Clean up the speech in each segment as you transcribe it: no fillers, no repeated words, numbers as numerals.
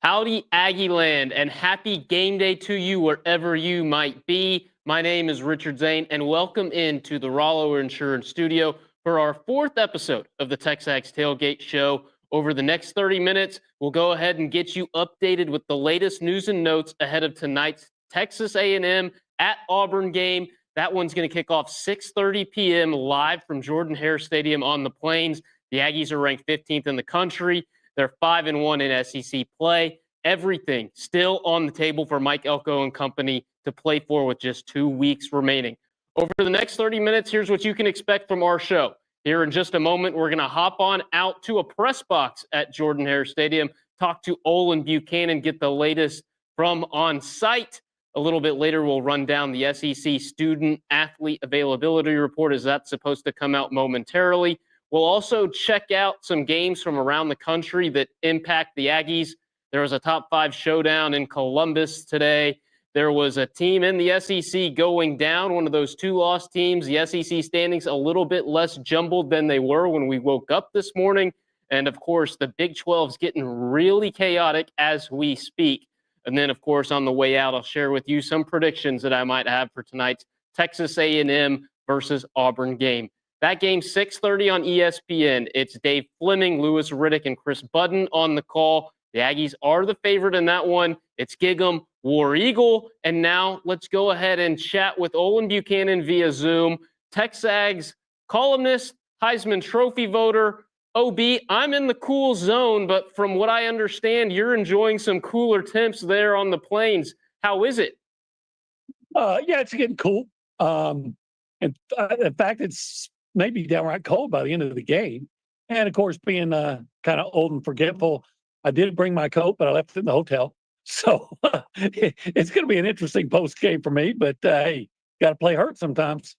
Howdy, Aggie Land, and happy game day to you wherever you might be. My name is Richard Zane, and welcome into the Rollo Insurance Studio for our fourth episode of the TexAgs Tailgate Show. Over the next 30 minutes, we'll go ahead and get you updated with the latest news and notes ahead of tonight's Texas A&M at Auburn game. That one's going to kick off 6:30 p.m. live from Jordan-Hare Stadium on the Plains. The Aggies are ranked 15th in the country. They're 5-1 in SEC play. Everything still on the table for Mike Elko and company to play for with just 2 weeks remaining. Over the next 30 minutes, here's what you can expect from our show. Here in just a moment, we're going to hop on out to a press box at Jordan-Hare Stadium, talk to Olin Buchanan, get the latest from on site. A little bit later, we'll run down the SEC student athlete availability report as that's supposed to come out momentarily. We'll also check out some games from around the country that impact the Aggies. There was a top 5 showdown in Columbus today. There was a team in the SEC going down, one of those 2-loss teams. The SEC standings a little bit less jumbled than they were when we woke up this morning. And, of course, the Big 12's getting really chaotic as we speak. And then, of course, on the way out, I'll share with you some predictions that I might have for tonight's Texas A&M versus Auburn game. That game, 6:30 on ESPN. It's Dave Fleming, Lewis Riddick, and Chris Budden on the call. The Aggies are the favorite in that one. It's Gig'em, War Eagle. And now let's go ahead and chat with Olin Buchanan via Zoom. TexAgs columnist, Heisman Trophy voter. OB, I'm in the cool zone, but from what I understand, you're enjoying some cooler temps there on the Plains. How is it? Yeah, it's getting cool. In fact, it's maybe downright cold by the end of the game. And, of course, being kind of old and forgetful, I did bring my coat, but I left it in the hotel. So it's going to be an interesting post game for me. But, hey, got to play hurt sometimes.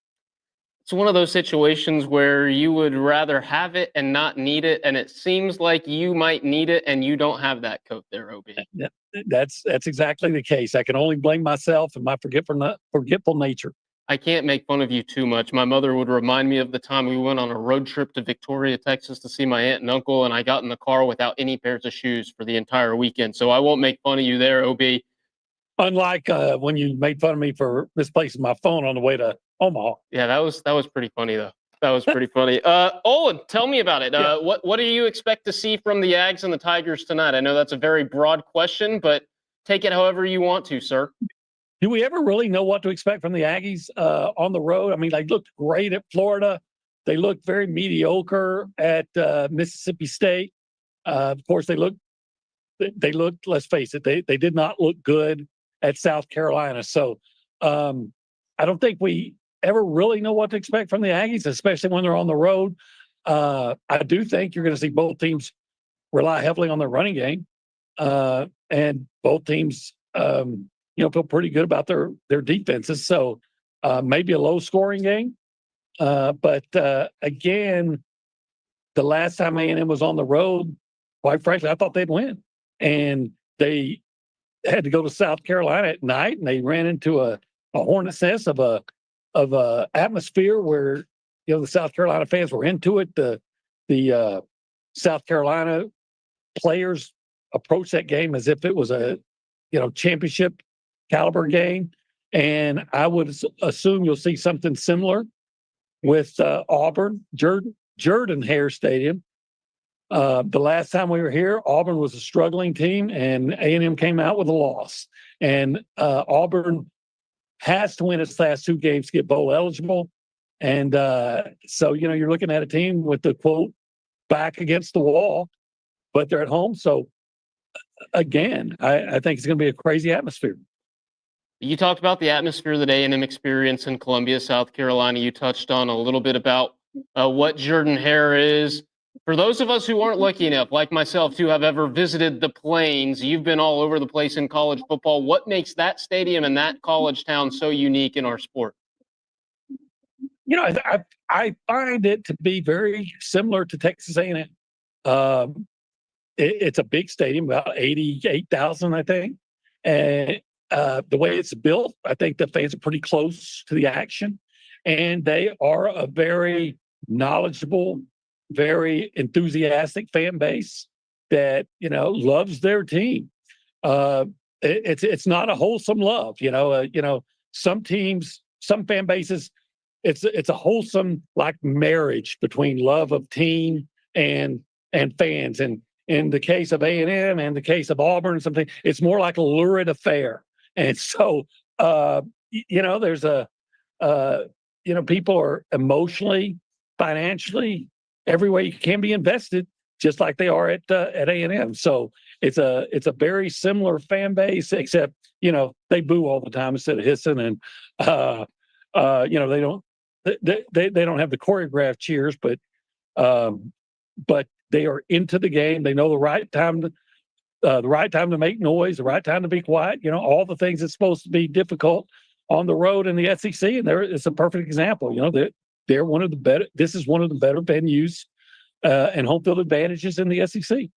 It's one of those situations where you would rather have it and not need it, and it seems like you might need it and you don't have that coat there, OB. That's exactly the case. I can only blame myself and my forgetful nature. I can't make fun of you too much. My mother would remind me of the time we went on a road trip to Victoria, Texas to see my aunt and uncle, and I got in the car without any pairs of shoes for the entire weekend. So I won't make fun of you there, OB. Unlike when you made fun of me for misplacing my phone on the way to Omaha. Yeah, that was pretty funny, though. That was pretty funny. Olin, tell me about it. What do you expect to see from the Ags and the Tigers tonight? I know that's a very broad question, but take it however you want to, sir. Do we ever really know what to expect from the Aggies on the road? I mean, they looked great at Florida. They looked very mediocre at Mississippi State. Of course, they looked, let's face it, they did not look good at South Carolina. So I don't think we ever really know what to expect from the Aggies, especially when they're on the road. I do think you're going to see both teams rely heavily on their running game. And both teams feel pretty good about their defenses. So maybe a low-scoring game. But again, the last time A&M was on the road, quite frankly, I thought they'd win. And they had to go to South Carolina at night, and they ran into a hornet's nest of a atmosphere where the South Carolina fans were into it. The South Carolina players approached that game as if it was a championship caliber game, and I would assume you'll see something similar with Auburn, Jordan-Hare Stadium. The last time we were here, Auburn was a struggling team, and A&M came out with a loss. And Auburn has to win its last 2 games to get bowl eligible. And so, you're looking at a team with the, quote, back against the wall, but they're at home. So, again, I think it's going to be a crazy atmosphere. You talked about the atmosphere that A&M experienced in Columbia, South Carolina. You touched on a little bit about what Jordan-Hare is. For those of us who aren't lucky enough, like myself, to have ever visited the Plains, you've been all over the place in college football. What makes that stadium and that college town so unique in our sport? I find it to be very similar to Texas A&M. It's a big stadium, about 88,000, I think. And the way it's built, I think the fans are pretty close to the action. And they are a very knowledgeable, very enthusiastic fan base that, loves their team. It's not a wholesome love. Some teams, some fan bases, it's a wholesome like marriage between love of team and fans. And in the case of A&M and the case of Auburn, something it's more like a lurid affair. And so there's people are emotionally, financially, every way you can be invested, just like they are at A&M. So it's a very similar fan base, except they boo all the time instead of hissing, and they don't have the choreographed cheers, but they are into the game. They know the right time to make noise, the right time to be quiet. All the things that's supposed to be difficult on the road in the SEC, and it's a perfect example. They're one of the better. This is one of the better venues and home field advantages in the SEC.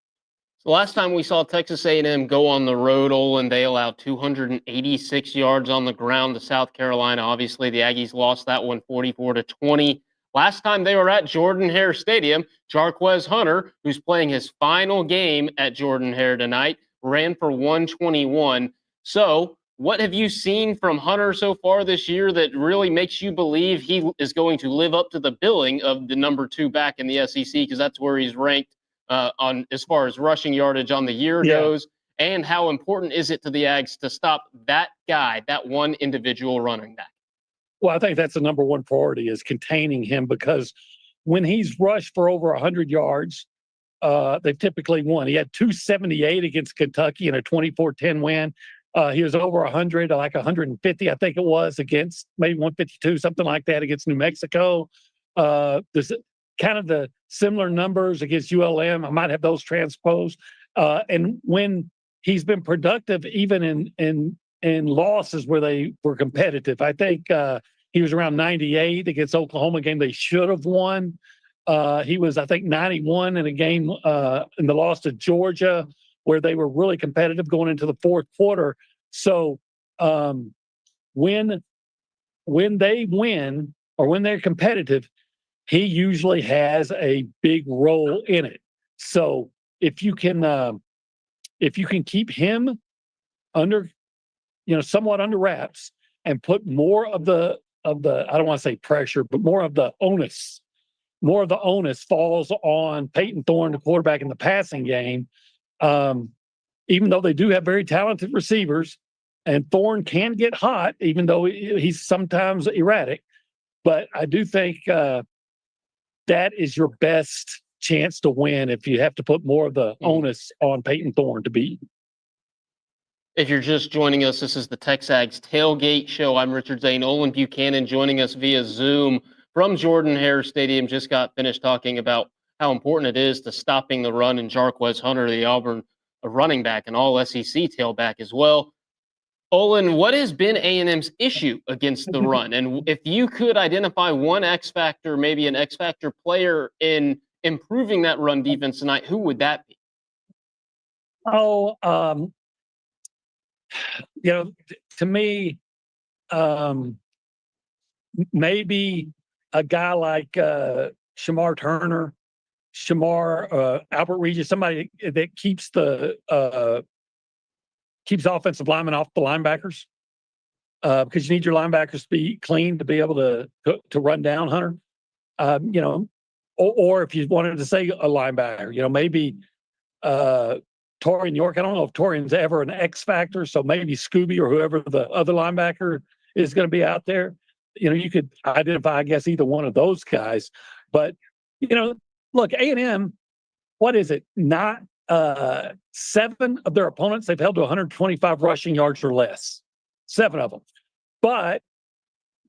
The last time we saw Texas A&M go on the road, Olin, they allowed 286 yards on the ground to South Carolina. Obviously, the Aggies lost that one 44-20. Last time they were at Jordan-Hare Stadium, Jarquez Hunter, who's playing his final game at Jordan-Hare tonight, ran for 121. So, what have you seen from Hunter so far this year that really makes you believe he is going to live up to the billing of the number 2 back in the SEC? Because that's where he's ranked on as far as rushing yardage on the year goes. And how important is it to the Ags to stop that guy, that one individual running back? Well, I think that's the number one priority is containing him, because when he's rushed for over 100 yards, they've typically won. He had 278 against Kentucky in a 24-10 win. He was over 100, like 150, I think it was, against maybe 152, something like that, against New Mexico. There's kind of the similar numbers against ULM. I might have those transposed. And when he's been productive, even in losses where they were competitive, I think he was around 98 against Oklahoma game they should have won. He was, I think, 91 in a game in the loss to Georgia, where they were really competitive going into the fourth quarter. So when they win or when they're competitive, he usually has a big role in it. So if you can keep him under, somewhat under wraps, and put more of the I don't want to say pressure, but more of the onus falls on Peyton Thorne, the quarterback, in the passing game. Even though they do have very talented receivers, and Thorne can get hot, even though he's sometimes erratic. But I do think that is your best chance to win if you have to put more of the onus on Peyton Thorne to beat. If you're just joining us, this is the TexAgs Tailgate Show. I'm Richard Zane. Olin Buchanan joining us via Zoom from Jordan-Hare Stadium. Just got finished talking about how important it is to stopping the run, and Jarquez Hunter, the Auburn running back and all SEC tailback as well. Olin, what has been A&M's issue against the run? And if you could identify one X factor, maybe an X factor player in improving that run defense tonight, who would that be? To me, maybe a guy like Shamar Turner, Albert Regis, somebody that keeps offensive linemen off the linebackers, because you need your linebackers to be clean to be able to run down Hunter. Or if you wanted to say a linebacker, maybe Torian York. I don't know if Torian's ever an X factor, so maybe Scooby or whoever the other linebacker is going to be out there. You could identify, I guess, either one of those guys. But look, A&M, what is it? Not 7 of their opponents they've held to 125 rushing yards or less. 7 of them. But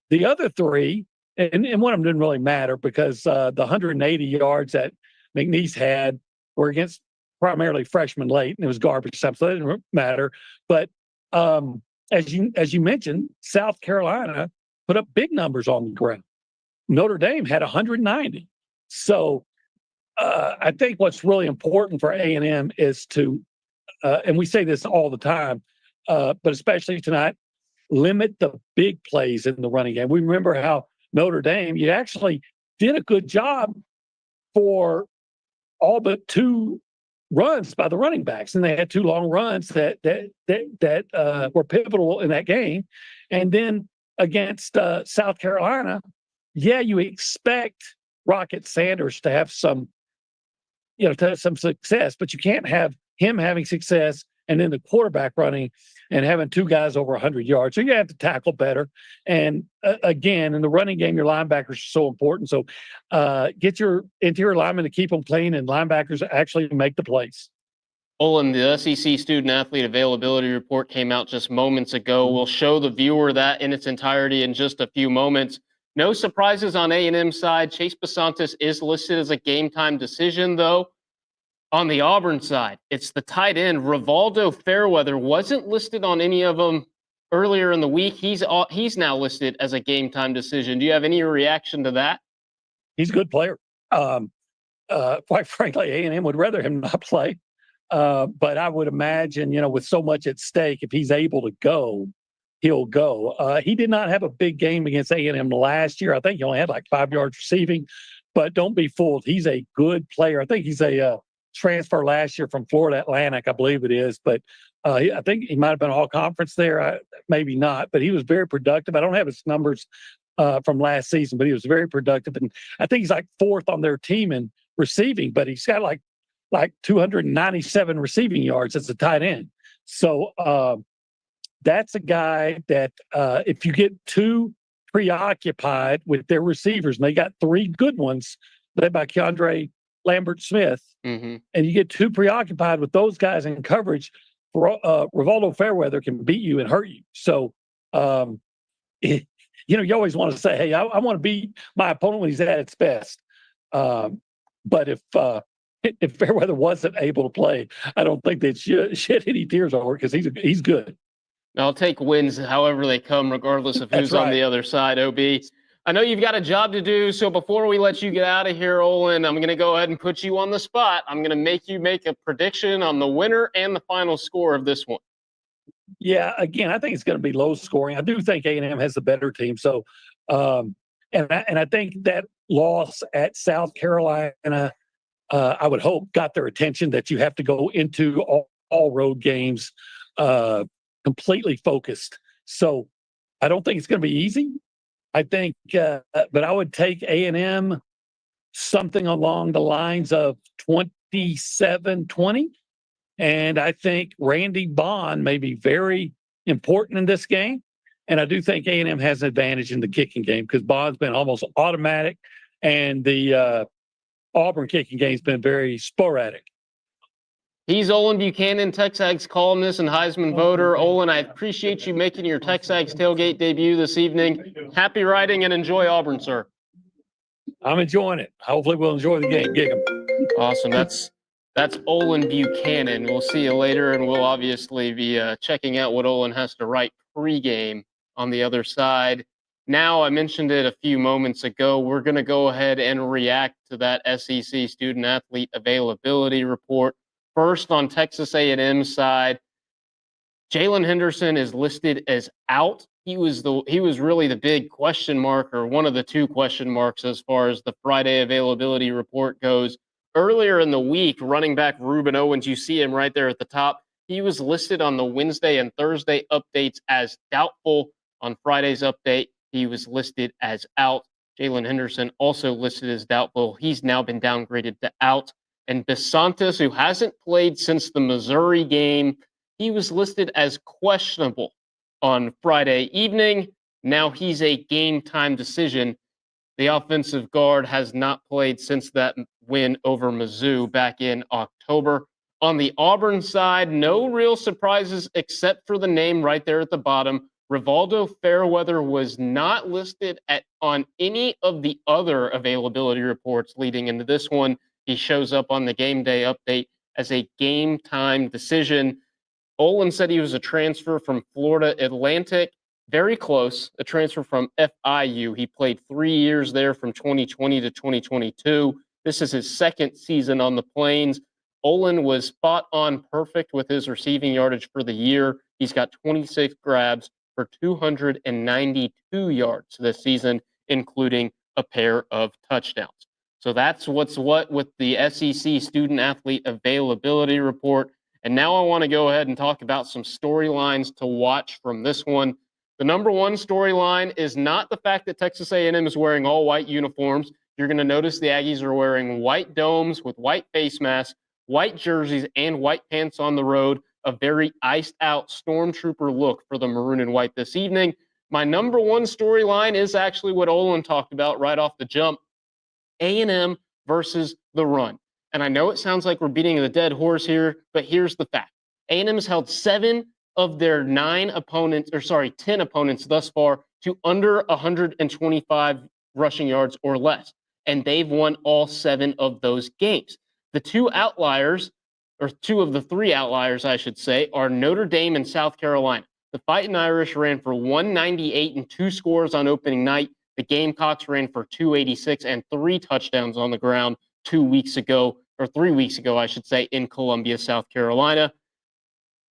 the other 3, and one of them didn't really matter, because the 180 yards that McNeese had were against primarily freshmen late, and it was garbage time, so that didn't matter. But as you mentioned, South Carolina put up big numbers on the ground. Notre Dame had 190. So I think what's really important for A&M is to, and we say this all the time, but especially tonight, limit the big plays in the running game. We remember how Notre Dame, you actually did a good job for all but 2 runs by the running backs, and they had 2 long runs that were pivotal in that game. And then against South Carolina, you expect Rocket Sanders to have some success, but you can't have him having success and then the quarterback running and having 2 guys over 100 yards. So you have to tackle better. And again, in the running game, your linebackers are so important. So get your interior linemen to keep them clean, and linebackers actually make the plays. Olin, the SEC student athlete availability report came out just moments ago. We'll show the viewer that in its entirety in just a few moments. No surprises on A&M side. Chase Besantis is listed as a game time decision, though. On the Auburn side, it's the tight end, Rivaldo Fairweather, wasn't listed on any of them earlier in the week. He's now listed as a game time decision. Do you have any reaction to that? He's a good player. Quite frankly, A&M would rather him not play. But I would imagine, with so much at stake, if he's able to go, he'll go. He did not have a big game against A&M last year. I think he only had like 5 yards receiving, but don't be fooled. He's a good player. I think he's a transfer last year from Florida Atlantic, I believe it is. But I think he might have been all conference there. Maybe not, but he was very productive. I don't have his numbers from last season, but he was very productive. And I think he's like 4th on their team in receiving, but he's got like 297 receiving yards as a tight end. So that's a guy that if you get too preoccupied with their receivers, and they got 3 good ones led by Keandre Lambert-Smith, and you get too preoccupied with those guys in coverage, Rivaldo Fairweather can beat you and hurt you. So, you always want to say, hey, I want to beat my opponent when he's at its best. But if Fairweather wasn't able to play, I don't think they'd shed any tears over it, because he's good. I'll take wins however they come, regardless of who's on the other side, OB. I know you've got a job to do, so before we let you get out of here, Olin, I'm going to go ahead and put you on the spot. I'm going to make you make a prediction on the winner and the final score of this one. Yeah, again, I think it's going to be low scoring. I do think A&M has the better team. So, and I think that loss at South Carolina, I would hope, got their attention, that you have to go into all road games completely focused. So I don't think it's going to be easy. I think, but I would take A&M something along the lines of 27-20. And I think Randy Bond may be very important in this game. And I do think A&M has an advantage in the kicking game, because Bond's been almost automatic, and the Auburn kicking game has been very sporadic. He's Olin Buchanan, TexAgs columnist and Heisman voter. Olin, I appreciate you making your TexAgs Tailgate debut this evening. Happy riding and enjoy Auburn, sir. I'm enjoying it. Hopefully we'll enjoy the game. Gig 'em. Awesome. That's Olin Buchanan. We'll see you later, and we'll obviously be checking out what Olin has to write pregame on the other side. Now, I mentioned it a few moments ago, we're going to go ahead and react to that SEC student-athlete availability report. First, on Texas A&M side, Jalen Henderson is listed as out. He was really the big question mark, or one of the 2 question marks as far as the Friday availability report goes. Earlier in the week, running back Ruben Owens, you see him right there at the top. He was listed on the Wednesday and Thursday updates as doubtful. On Friday's update, he was listed as out. Jalen Henderson also listed as doubtful. He's now been downgraded to out. And Besantis, who hasn't played since the Missouri game, he was listed as questionable on Friday evening. Now he's a game time decision. The offensive guard has not played since that win over Mizzou back in October. On the Auburn side, no real surprises except for the name right there at the bottom. Rivaldo Fairweather was not listed on any of the other availability reports leading into this one. He shows up on the game day update as a game time decision. Olin said he was a transfer from Florida Atlantic. Very close, a transfer from FIU. He played 3 years there from 2020 to 2022. This is his 2nd season on the Plains. Olin was spot on perfect with his receiving yardage for the year. He's got 26 grabs for 292 yards this season, including a pair of touchdowns. So that's what with the SEC Student Athlete Availability Report. And now I want to go ahead and talk about some storylines to watch from this one. The number one storyline is not the fact that Texas A&M is wearing all white uniforms. You're going to notice the Aggies are wearing white domes with white face masks, white jerseys, and white pants on the road. A very iced out stormtrooper look for the maroon and white this evening. My number one storyline is actually what Olin talked about right off the jump. A&M versus the run. And I know it sounds like we're beating the dead horse here, but here's the fact. A&M has held 7 of their 10 opponents thus far to under 125 rushing yards or less. And they've won all 7 of those games. The 2 outliers, or 2 of the 3 outliers, I should say, are Notre Dame and South Carolina. The Fighting Irish ran for 198 and 2 scores on opening night. The Gamecocks ran for 286 and 3 touchdowns on the ground 3 weeks ago, I should say, in Columbia, South Carolina.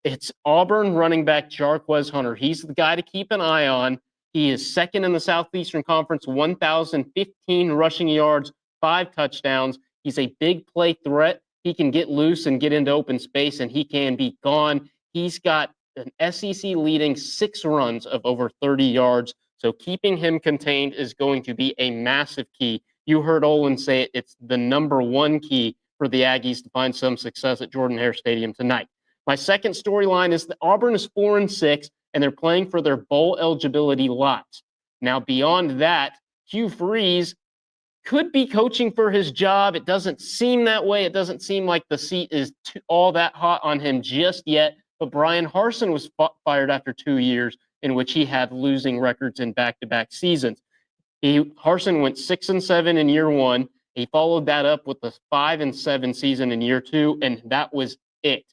It's Auburn running back Jarquez Hunter. He's the guy to keep an eye on. He is second in the Southeastern Conference, 1,015 rushing yards, 5 touchdowns. He's a big play threat. He can get loose and get into open space, and he can be gone. He's got an SEC leading 6 runs of over 30 yards. So keeping him contained is going to be a massive key. You heard Olin say it. It's the number one key for the Aggies to find some success at Jordan-Hare Stadium tonight. My second storyline is that Auburn is 4-6, and they're playing for their bowl eligibility lots. Now, beyond that, Hugh Freeze could be coaching for his job. It doesn't seem that way. It doesn't seem like the seat is all that hot on him just yet. But Brian Harsin was fired after 2 years in which he had losing records in back-to-back seasons. Harsin went 6-7 in year 1. He followed that up with a 5-7 season in year 2, and that was it.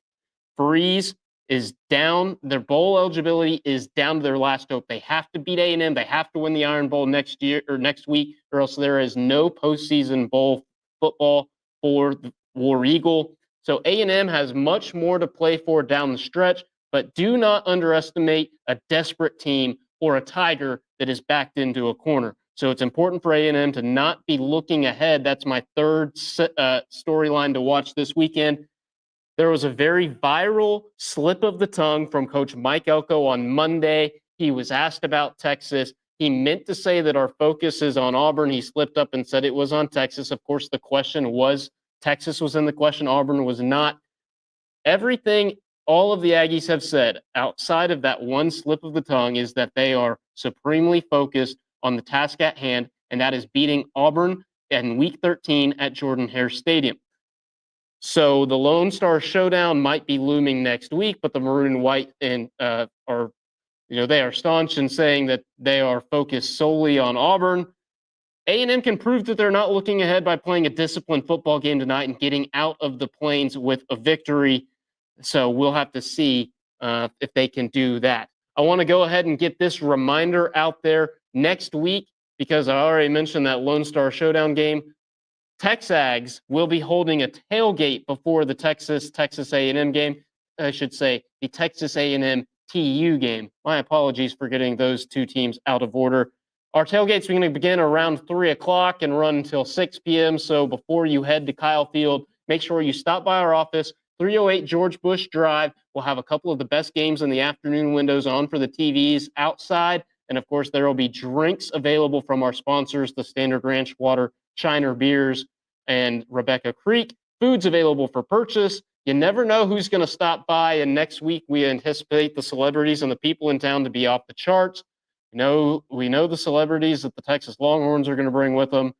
Freeze is down. Their bowl eligibility is down to their last hope. They have to beat A&M. They have to win the Iron Bowl next week, or else there is no postseason bowl football for the War Eagle. So A&M has much more to play for down the stretch, but do not underestimate a desperate team or a tiger that is backed into a corner. So it's important for A&M to not be looking ahead. That's my third storyline to watch this weekend. There was a very viral slip of the tongue from Coach Mike Elko on Monday. He was asked about Texas. He meant to say that our focus is on Auburn. He slipped up and said it was on Texas. Of course, the question was Texas was in the question. Auburn was not. Everything all of the Aggies have said outside of that one slip of the tongue is that they are supremely focused on the task at hand, and that is beating Auburn in Week 13 at Jordan-Hare Stadium. So the Lone Star Showdown might be looming next week, but the Maroon and White they are staunch in saying that they are focused solely on Auburn. A&M can prove that they're not looking ahead by playing a disciplined football game tonight and getting out of the Plains with a victory. So we'll have to see if they can do that. I want to go ahead and get this reminder out there next week because I already mentioned that Lone Star Showdown game. TexAgs will be holding a tailgate before the Texas A&M game. I should say the Texas A&M TU game. My apologies for getting those 2 teams out of order. Our tailgate's going to begin around 3 o'clock and run until 6 p.m. So before you head to Kyle Field, make sure you stop by our office, 308 George Bush Drive. We'll have a couple of the best games in the afternoon windows on for the TVs outside. And of course, there will be drinks available from our sponsors, the Standard Ranch Water, Shiner Beers, and Rebecca Creek. Food's available for purchase. You never know who's going to stop by. And next week, we anticipate the celebrities and the people in town to be off the charts. We know the celebrities that the Texas Longhorns are going to bring with them.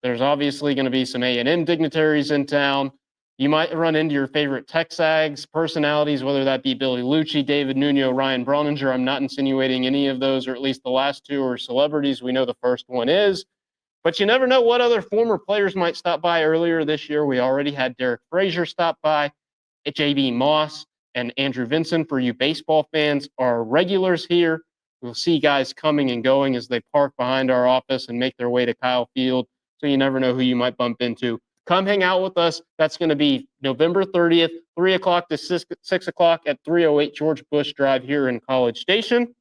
There's obviously going to be some A&M dignitaries in town. You might run into your favorite TexAgs personalities, whether that be Billy Lucci, David Nuno, Ryan Broninger. I'm not insinuating any of those, or at least the last 2 are celebrities. We know the first one is. But you never know what other former players might stop by. Earlier this year, we already had Derek Frazier stop by. J.B. Moss and Andrew Vincent, for you baseball fans, are regulars here. We'll see guys coming and going as they park behind our office and make their way to Kyle Field. So you never know who you might bump into. Come hang out with us. That's going to be November 30th, 3 o'clock to 6 o'clock at 308 George Bush Drive here in College Station.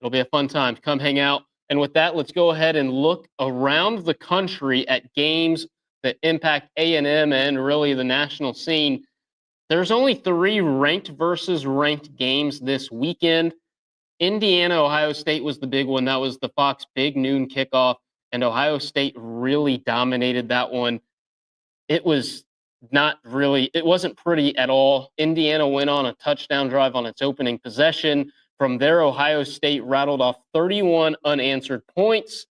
It'll be a fun time. Come hang out. And with that, let's go ahead and look around the country at games that impact A&M and really the national scene. There's only 3 ranked versus ranked games this weekend. Indiana, Ohio State was the big one. That was the Fox Big Noon kickoff, and Ohio State really dominated that one. It wasn't pretty at all. Indiana went on a touchdown drive on its opening possession. From there, Ohio State rattled off 31 unanswered points.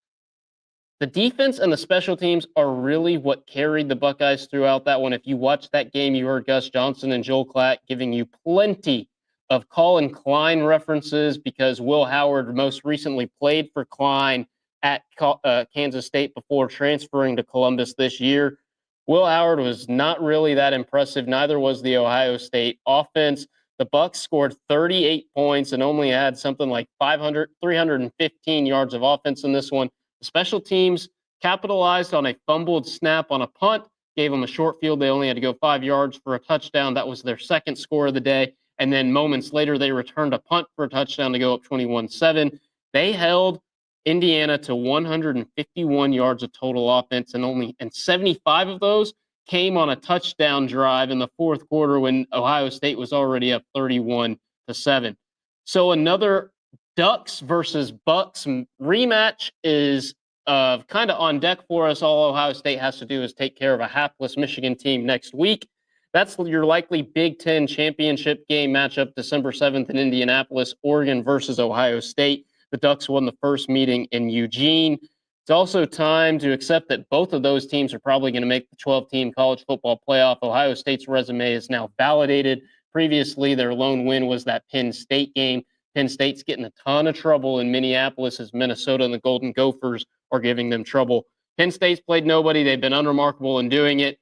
The defense and the special teams are really what carried the Buckeyes throughout that one. If you watched that game, you heard Gus Johnson and Joel Klatt giving you plenty of Colin Klein references because Will Howard most recently played for Klein at Kansas State before transferring to Columbus this year. Will Howard was not really that impressive. Neither was the Ohio State offense. The Bucs scored 38 points and only had something like 315 yards of offense in this one. Special teams capitalized on a fumbled snap on a punt, gave them a short field. They only had to go 5 yards for a touchdown. That was their second score of the day. And then moments later, they returned a punt for a touchdown to go up 21-7. They held Indiana to 151 yards of total offense, and 75 of those came on a touchdown drive in the fourth quarter when Ohio State was already up 31-7. So another Ducks versus Bucks rematch is kind of on deck for us. All Ohio State has to do is take care of a hapless Michigan team next week. That's your likely Big Ten championship game matchup, December 7th in Indianapolis, Oregon versus Ohio State. The Ducks won the first meeting in Eugene. It's also time to accept that both of those teams are probably going to make the 12-team college football playoff. Ohio State's resume is now validated. Previously, their lone win was that Penn State game. Penn State's getting a ton of trouble in Minneapolis as Minnesota and the Golden Gophers are giving them trouble. Penn State's played nobody. They've been unremarkable in doing it.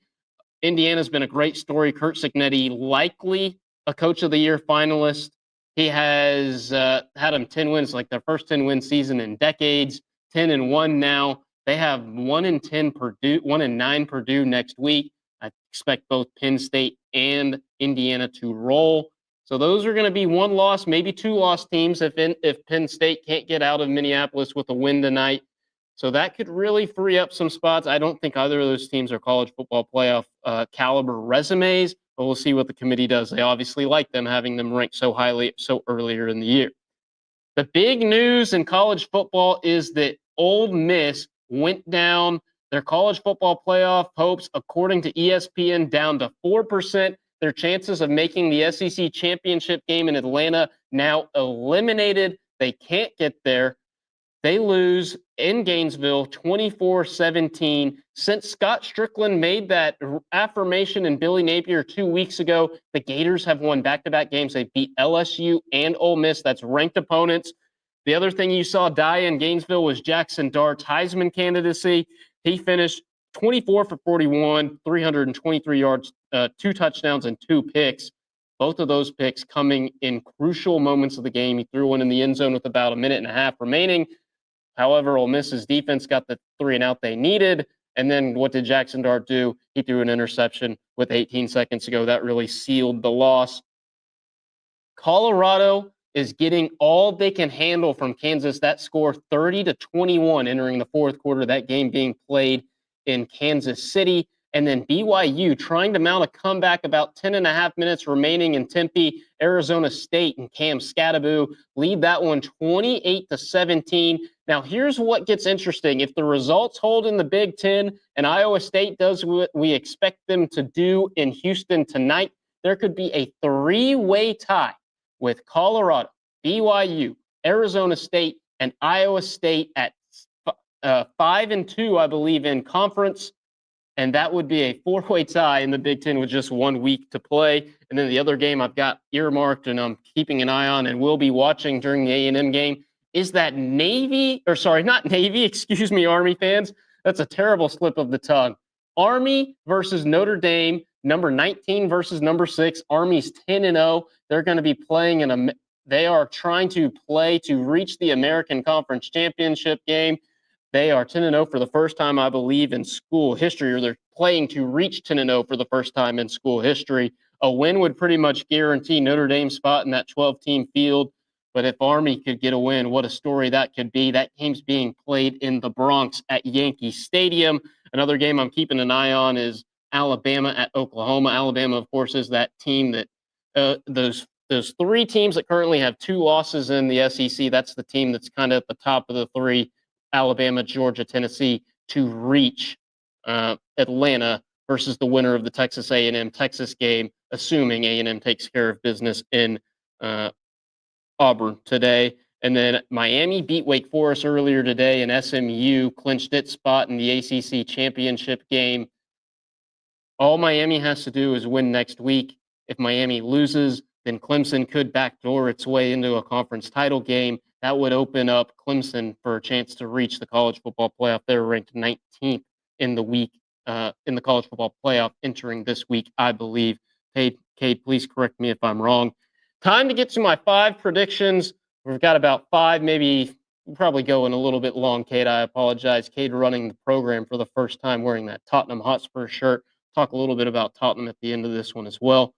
Indiana's been a great story. Kurt Cignetti, likely a Coach of the Year finalist. He has had them 10 wins, like their first 10-win season in decades, 10-1 now. They have 1-10 Purdue, 1-9 Purdue next week. I expect both Penn State and Indiana to roll. So those are going to be 1-loss, maybe 2-loss teams if Penn State can't get out of Minneapolis with a win tonight. So that could really free up some spots. I don't think either of those teams are college football playoff caliber resumes, but we'll see what the committee does. They obviously like them having them ranked so highly so earlier in the year. The big news in college football is that Ole Miss went down their college football playoff hopes, according to ESPN, down to 4%. Their chances of making the SEC championship game in Atlanta now eliminated. They can't get there. They lose in Gainesville 24-17. Since Scott Strickland made that affirmation in Billy Napier 2 weeks ago, the Gators have won back-to-back games. They beat LSU and Ole Miss. That's ranked opponents. The other thing you saw die in Gainesville was Jackson Dart's Heisman candidacy. He finished 24 for 41, 323 yards, 2 touchdowns, and 2 picks. Both of those picks coming in crucial moments of the game. He threw one in the end zone with about a minute and a half remaining. However, Ole Miss's defense got the 3-and-out they needed. And then what did Jackson Dart do? He threw an interception with 18 seconds to go. That really sealed the loss. Colorado is getting all they can handle from Kansas. That score 30-21 entering the fourth quarter, that game being played in Kansas City. And then BYU trying to mount a comeback about 10.5 minutes remaining in Tempe. Arizona State and Cam Scadaboo lead that one 28-17. Now, here's what gets interesting. If the results hold in the Big Ten and Iowa State does what we expect them to do in Houston tonight, there could be a 3-way tie with Colorado, BYU, Arizona State, and Iowa State at 5-2, I believe, in conference. And that would be a 4-way tie in the Big Ten with just 1 week to play. And then the other game I've got earmarked and I'm keeping an eye on and will be watching during the A&M game is that Army fans. That's a terrible slip of the tongue. Army versus Notre Dame, number 19 versus number 6. Army's 10-0. They're going to be playing they are trying to play to reach the American Conference Championship game. They are 10-0 for the first time, I believe, in school history, or they're playing to reach 10-0 for the first time in school history. A win would pretty much guarantee Notre Dame's spot in that 12-team field. But if Army could get a win, what a story that could be. That game's being played in the Bronx at Yankee Stadium. Another game I'm keeping an eye on is Alabama at Oklahoma. Alabama, of course, is that team that those three teams that currently have 2 losses in the SEC. That's the team that's kind of at the top of the 3, Alabama, Georgia, Tennessee, to reach Atlanta versus the winner of the Texas A&M Texas game, assuming A&M takes care of business in Auburn today. And then Miami beat Wake Forest earlier today, and SMU clinched its spot in the ACC championship game. All Miami has to do is win next week. If Miami loses, then Clemson could backdoor its way into a conference title game. That would open up Clemson for a chance to reach the college football playoff. They're ranked 19th in the college football playoff entering this week, I believe. Cade, please correct me if I'm wrong. Time to get to my 5 predictions. We've got about 5, maybe probably going a little bit long, Cade. I apologize. Cade running the program for the first time wearing that Tottenham Hotspur shirt. Talk a little bit about Tottenham at the end of this one as well.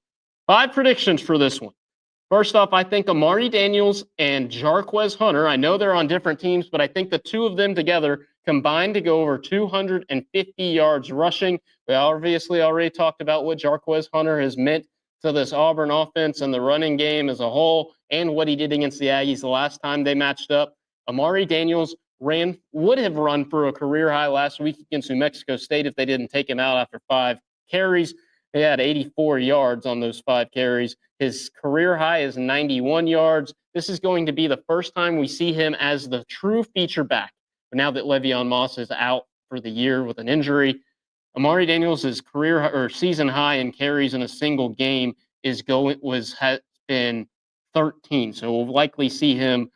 5 predictions for this one. First off, I think Amari Daniels and Jarquez Hunter, I know they're on different teams, but I think the 2 of them together combined to go over 250 yards rushing. We obviously already talked about what Jarquez Hunter has meant to this Auburn offense and the running game as a whole, and what he did against the Aggies the last time they matched up. Amari Daniels would have run for a career high last week against New Mexico State if they didn't take him out after 5 carries. He had 84 yards on those 5 carries. His career high is 91 yards. This is going to be the first time we see him as the true feature back. But now that Le'Veon Moss is out for the year with an injury, Amari Daniels' career or season high in carries in a single game has been 13. So we'll likely see him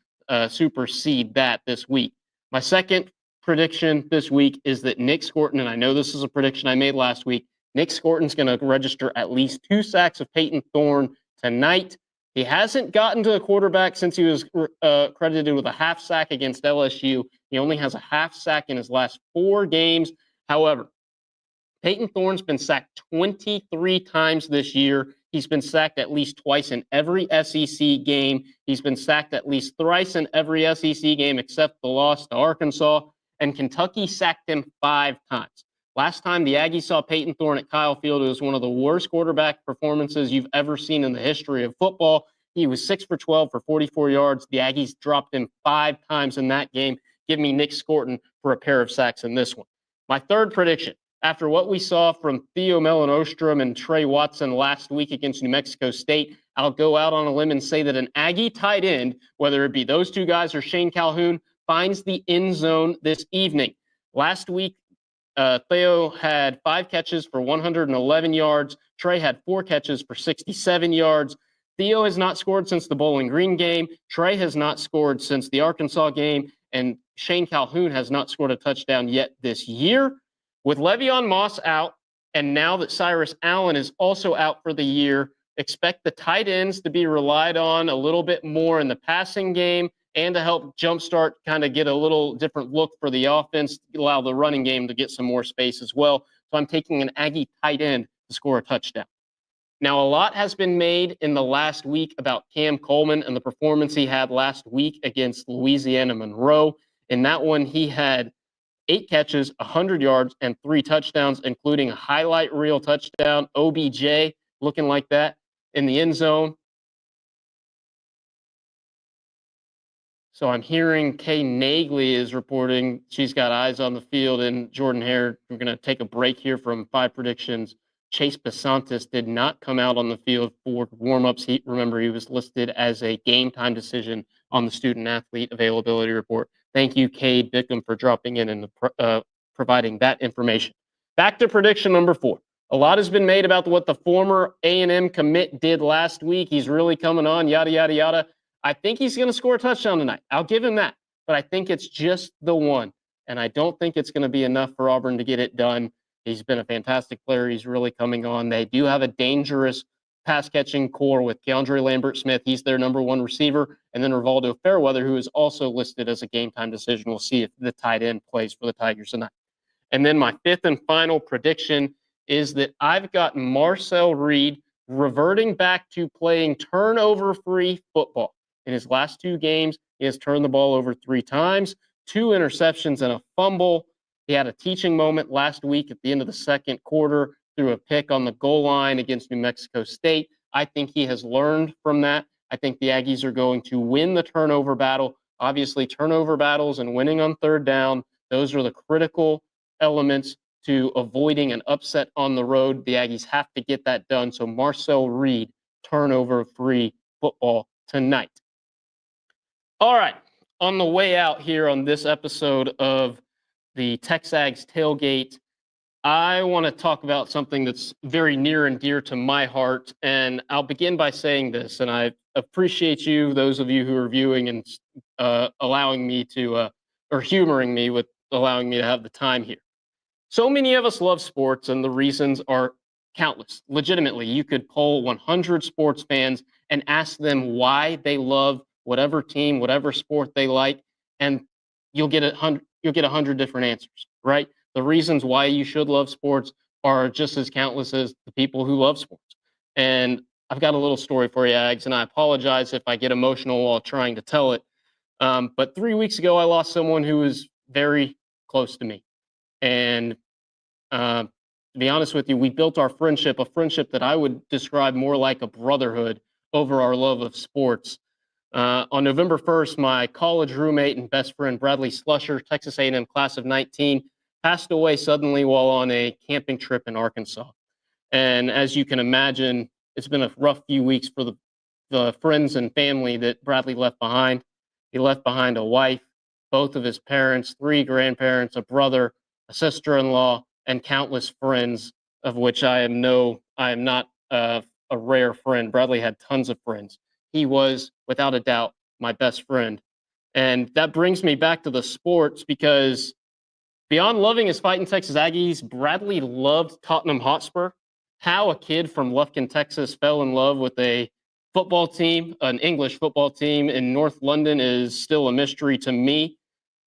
supersede that this week. My second prediction this week is that Nick Scorton, and I know this is a prediction I made last week, Nick Scorton's going to register at least 2 sacks of Peyton Thorne tonight. He hasn't gotten to a quarterback since he was credited with a half sack against LSU. He only has a half sack in his last 4 games. However, Peyton Thorne's been sacked 23 times this year. He's been sacked at least twice in every SEC game. He's been sacked at least thrice in every SEC game except the loss to Arkansas. And Kentucky sacked him 5 times. Last time the Aggies saw Peyton Thorne at Kyle Field, it was one of the worst quarterback performances you've ever seen in the history of football. He was 6 for 12 for 44 yards. The Aggies dropped him 5 times in that game. Give me Nick Scorton for a pair of sacks in this one. My third prediction, after what we saw from Theo Melon-Ostrom and Trey Watson last week against New Mexico State, I'll go out on a limb and say that an Aggie tight end, whether it be those 2 guys or Shane Calhoun, finds the end zone this evening. Last week, Theo had 5 catches for 111 yards. Trey had 4 catches for 67 yards. Theo has not scored since the Bowling Green game. Trey has not scored since the Arkansas game. And Shane Calhoun has not scored a touchdown yet this year. With Le'Veon Moss out, and now that Cyrus Allen is also out for the year, expect the tight ends to be relied on a little bit more in the passing game and to help jumpstart, kind of get a little different look for the offense, allow the running game to get some more space as well. So I'm taking an Aggie tight end to score a touchdown. Now, a lot has been made in the last week about Cam Coleman and the performance he had last week against Louisiana Monroe. In that one, he had 8 catches, 100 yards, and 3 touchdowns, including a highlight reel touchdown. OBJ looking like that in the end zone. So I'm hearing Kay Nagley is reporting she's got eyes on the field, and Jordan-Hare, we're going to take a break here from 5 predictions. Chase Basantis did not come out on the field for warmups. Remember, he was listed as a game time decision on the student athlete availability report. Thank you, Cade Bickham, for dropping in and providing that information. Back to prediction number 4. A lot has been made about what the former A&M commit did last week. He's really coming on, yada, yada, yada. I think he's going to score a touchdown tonight. I'll give him that. But I think it's just the one. And I don't think it's going to be enough for Auburn to get it done. He's been a fantastic player. He's really coming on. They do have a dangerous pass-catching core with Keandre Lambert-Smith. He's their number 1 receiver. And then Rivaldo Fairweather, who is also listed as a game-time decision. We'll see if the tight end plays for the Tigers tonight. And then my 5th and final prediction is that I've got Marcel Reed reverting back to playing turnover-free football. In his last 2 games, he has turned the ball over 3 times, 2 interceptions and a fumble. He had a teaching moment last week at the end of the second quarter through a pick on the goal line against New Mexico State. I think he has learned from that. I think the Aggies are going to win the turnover battle. Obviously, turnover battles and winning on third down, those are the critical elements to avoiding an upset on the road. The Aggies have to get that done. So Marcel Reed, turnover-free football tonight. All right, on the way out here on this episode of the TexAgs Tailgate, I want to talk about something that's very near and dear to my heart. And I'll begin by saying this, and I appreciate you, those of you who are viewing and allowing me to, or humoring me with allowing me to have the time here. So many of us love sports, and the reasons are countless. Legitimately, you could poll 100 sports fans and ask them why they love whatever team, whatever sport they like, and you'll get 100 different answers, right? The reasons why you should love sports are just as countless as the people who love sports. And I've got a little story for you, Ags, and I apologize if I get emotional while trying to tell it. But 3 weeks ago, I lost someone who was very close to me. And to be honest with you, we built our friendship, a friendship that I would describe more like a brotherhood over our love of sports. On November 1st, my college roommate and best friend, Bradley Slusher, Texas A&M class of 19, passed away suddenly while on a camping trip in Arkansas. And as you can imagine, it's been a rough few weeks for the friends and family that Bradley left behind. He left behind a wife, both of his parents, 3 grandparents, a brother, a sister-in-law, and countless friends, of which I am not a rare friend. Bradley had tons of friends. He was, without a doubt, my best friend. And that brings me back to the sports because beyond loving his Fighting Texas Aggies, Bradley loved Tottenham Hotspur. How a kid from Lufkin, Texas fell in love with a football team, an English football team in North London is still a mystery to me.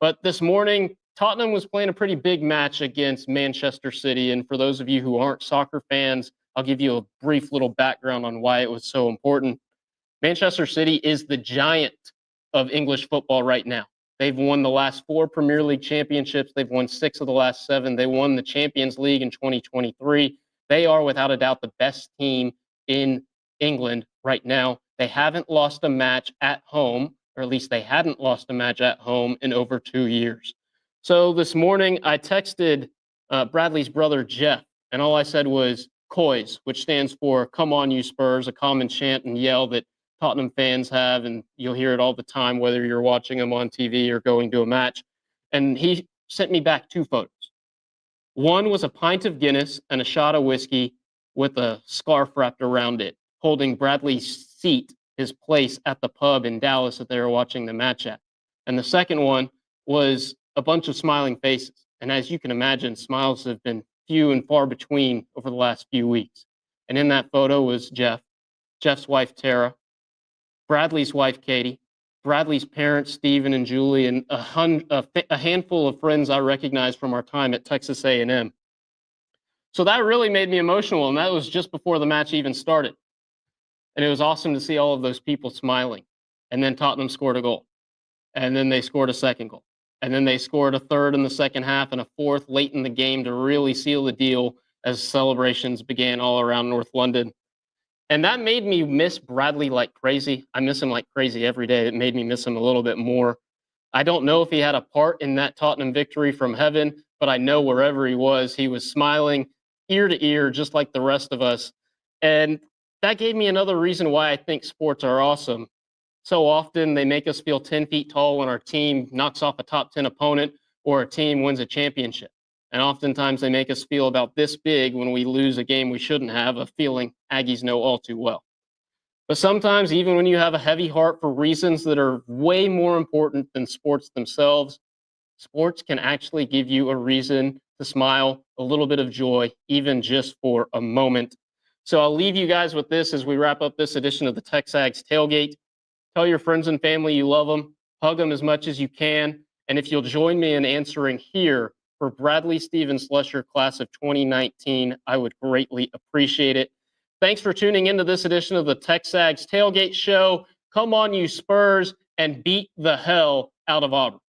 But this morning, Tottenham was playing a pretty big match against Manchester City. And for those of you who aren't soccer fans, I'll give you a brief little background on why it was so important. Manchester City is the giant of English football right now. They've won the last 4 Premier League championships. They've won 6 of the last 7. They won the Champions League in 2023. They are, without a doubt, the best team in England right now. They haven't lost a match at home, or at least they hadn't lost a match at home in over 2 years. So this morning, I texted Bradley's brother, Jeff, and all I said was "Coys," which stands for "Come on, you Spurs," a common chant and yell that Tottenham fans have, and you'll hear it all the time, whether you're watching them on TV or going to a match. And he sent me back 2 photos. One was a pint of Guinness and a shot of whiskey with a scarf wrapped around it, holding Bradley's seat, his place at the pub in Dallas that they were watching the match at. And the second one was a bunch of smiling faces. And as you can imagine, smiles have been few and far between over the last few weeks. And in that photo was Jeff's wife, Tara, Bradley's wife, Katie, Bradley's parents, Stephen and Julie, and a handful of friends I recognize from our time at Texas A&M. So that really made me emotional, and that was just before the match even started. And it was awesome to see all of those people smiling. And then Tottenham scored a goal. And then they scored a second goal. And then they scored a third in the second half and a fourth late in the game to really seal the deal as celebrations began all around North London. And that made me miss Bradley like crazy. I miss him like crazy every day. It made me miss him a little bit more. I don't know if he had a part in that Tottenham victory from heaven, but I know wherever he was smiling ear to ear, just like the rest of us. And that gave me another reason why I think sports are awesome. So often they make us feel 10 feet tall when our team knocks off a top 10 opponent or a team wins a championship. And oftentimes they make us feel about this big when we lose a game we shouldn't have, a feeling Aggies know all too well. But sometimes, even when you have a heavy heart for reasons that are way more important than sports themselves, sports can actually give you a reason to smile, a little bit of joy, even just for a moment. So I'll leave you guys with this as we wrap up this edition of the TexAgs Tailgate. Tell your friends and family you love them. Hug them as much as you can. And if you'll join me in answering here for Bradley Steven Slusher, class of 2019, I would greatly appreciate it. Thanks for tuning into this edition of the TexAgs Tailgate Show. Come on, you Spurs, and beat the hell out of Auburn.